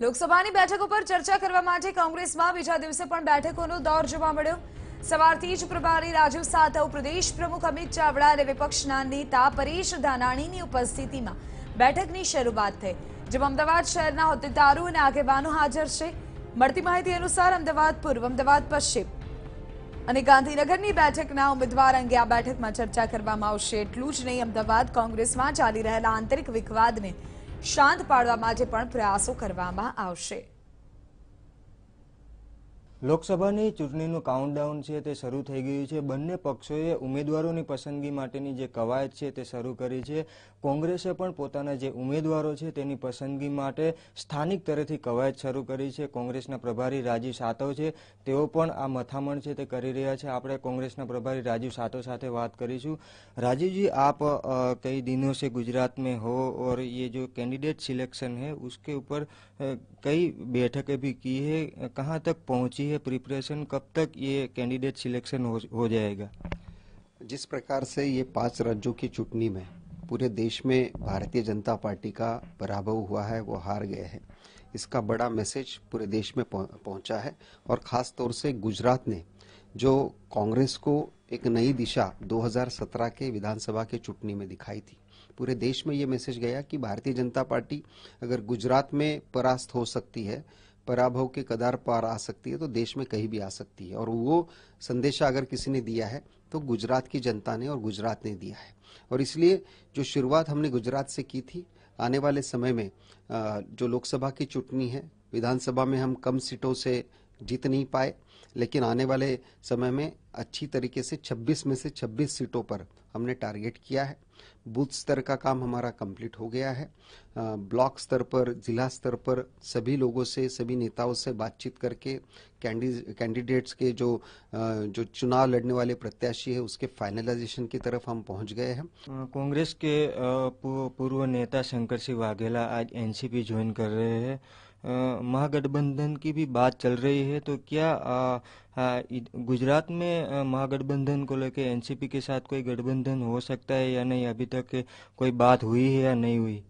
લોકસભાની બેઠકો પર ચર્ચા કરવા માટે કોંગ્રેસમાં બીજા દિવસે પણ બેઠકોનો દોર જોવા મળ્યો। સવારથી જ પ્રભારી રાજીવ સાતવ, પ્રદેશ પ્રમુખ અમિત ચાવડા અને વિપક્ષના નેતા પરેશ ધાનાણીની ઉપસ્થિતિમાં બેઠકની શરૂઆત થઈ, જેમાં અમદાવાદ શહેરના હોદ્દેદારો અને આગેવાનો હાજર છે। મળતી માહિતી અનુસાર અમદાવાદ પૂર્વ, અમદાવાદ પશ્ચિમ અને ગાંધીનગરની બેઠકના ઉમેદવાર અંગે આ બેઠકમાં ચર્ચા કરવામાં આવશે। એટલું જ નહીં, અમદાવાદ કોંગ્રેસમાં ચાલી રહેલા આંતરિક વિવાદને શાંત પાડવા માટે પણ પ્રયાસો કરવામાં આવશે। લોકસભાની ચૂંટણીનું કાઉન્ટડાઉન છે તે શરૂ થઈ ગયું છે। બંને પક્ષોએ ઉમેદવારોની પસંદગી માટેની જે કવાયત છે તે શરૂ કરી છે। કોંગ્રેસે પણ પોતાના જે ઉમેદવારો છે તેની પસંદગી માટે સ્થાનિક સ્તરેથી કવાયત શરૂ કરી છે। કોંગ્રેસના પ્રભારી રાજીવ સાતવ છે, તેઓ પણ આ મથામણ છે તે કરી રહ્યા છે। આપણે કોંગ્રેસના પ્રભારી राजीव सातव સાથે વાત કરીશું। राजीव जी, आप कई दिनों से गुजरात में हो और ये जो कैंडिडेट सिलेक्शन है उसके ऊपर कई बैठकें भी की है, कहाँ तक पहुंची है प्रिपरेशन, कब तक ये कैंडिडेट सिलेक्शन हो जाएगा? जिस प्रकार से ये 5 राज्यों की चुनाव में पूरे देश में भारतीय जनता पार्टी का पराभव हुआ है, वो हार गए हैं, इसका बड़ा मैसेज पूरे देश में पहुंचा है। और ख़ास तौर से गुजरात ने जो कांग्रेस को एक नई दिशा 2017 के विधानसभा के चुनाव में दिखाई थी, पूरे देश में ये मैसेज गया कि भारतीय जनता पार्टी अगर गुजरात में परास्त हो सकती है, पराभव के कगार पार आ सकती है, तो देश में कहीं भी आ सकती है। और वो संदेशा अगर किसी ने दिया है तो गुजरात की जनता ने और गुजरात ने दिया है। और इसलिए जो शुरुआत हमने गुजरात से की थी, आने वाले समय में जो लोकसभा की चुनाव है, विधानसभा में हम कम सीटों से जीत नहीं पाए, लेकिन आने वाले समय में अच्छी तरीके से 26 में से 26 सीटों पर हमने टारगेट किया है। बूथ स्तर का काम हमारा कंप्लीट हो गया है। ब्लॉक स्तर पर, जिला स्तर पर सभी लोगों से, सभी नेताओं से बातचीत करके कैंडिडेट्स के जो चुनाव लड़ने वाले प्रत्याशी है उसके फाइनलाइजेशन की तरफ हम पहुंच गए हैं। कांग्रेस के पूर्व नेता शंकर सिंह वाघेला आज एनसीपी ज्वाइन कर रहे हैं। महागठबंधन की भी बात चल रही है, तो क्या गुजरात में महागठबंधन को लेकर एनसीपी के साथ कोई गठबंधन हो सकता है या नहीं? अभी तक कोई बात हुई है या नहीं हुई?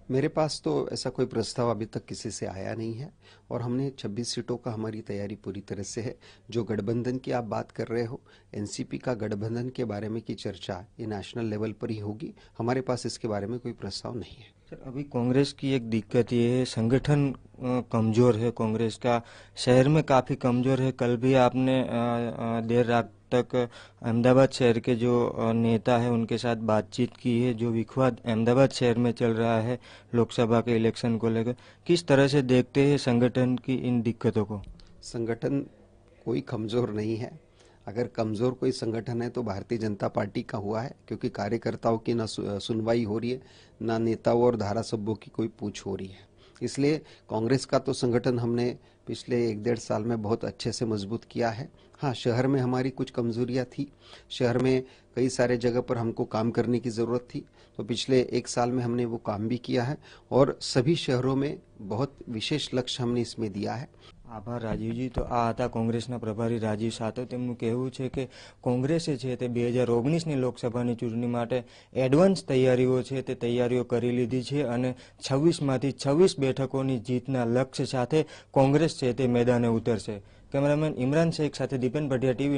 मेरे पास तो ऐसा कोई प्रस्ताव अभी तक किसी से आया नहीं है और हमने 26 सीटों का हमारी तैयारी पूरी तरह से है। जो गठबंधन की आप बात कर रहे हो, एनसीपी का गठबंधन के बारे में की चर्चा ये नेशनल लेवल पर ही होगी। हमारे पास इसके बारे में कोई प्रस्ताव नहीं है। सर, अभी कांग्रेस की एक दिक्कत ये है, संगठन कमज़ोर है कांग्रेस का, शहर में काफ़ी कमज़ोर है। कल भी आपने देर रात तक अहमदाबाद शहर के जो नेता है उनके साथ बातचीत की है। जो विवाद अहमदाबाद शहर में चल रहा है लोकसभा के इलेक्शन को लेकर, किस तरह से देखते हैं संगठन की इन दिक्कतों को? संगठन कोई कमज़ोर नहीं है। अगर कमज़ोर कोई संगठन है तो भारतीय जनता पार्टी का हुआ है, क्योंकि कार्यकर्ताओं की ना सुनवाई हो रही है, ना नेताओं और धारासभ्यों की कोई पूछ हो रही है। इसलिए कांग्रेस का तो संगठन हमने पिछले 1-1.5 साल में बहुत अच्छे से मजबूत किया है। हाँ, शहर में हमारी कुछ कमजोरियां थी, शहर में कई सारे जगह पर हमको काम करने की ज़रूरत थी, तो पिछले 1 साल में हमने वो काम भी किया है और सभी शहरों में बहुत विशेष लक्ष्य हमने इसमें दिया है। आभार राजीव जी। तो आ था कांग्रेसना प्रभारी राजीव सातव। તેમનું કહેવું છે કે કોંગ્રેસે છે તે 2019ની લોકસભાની ચૂંટણી માટે એડવાન્સ તૈયારીઓ છે તે તૈયારીઓ કરી લીધી છે અને 26માંથી 26 બેઠકોની જીતના લક્ષ્ય સાથે કોંગ્રેસ છે તે મેદાને ઉતરશે। કેમેરામેન ઇમરાન શેખ સાથે દીપેન ભટિયા, ટીવી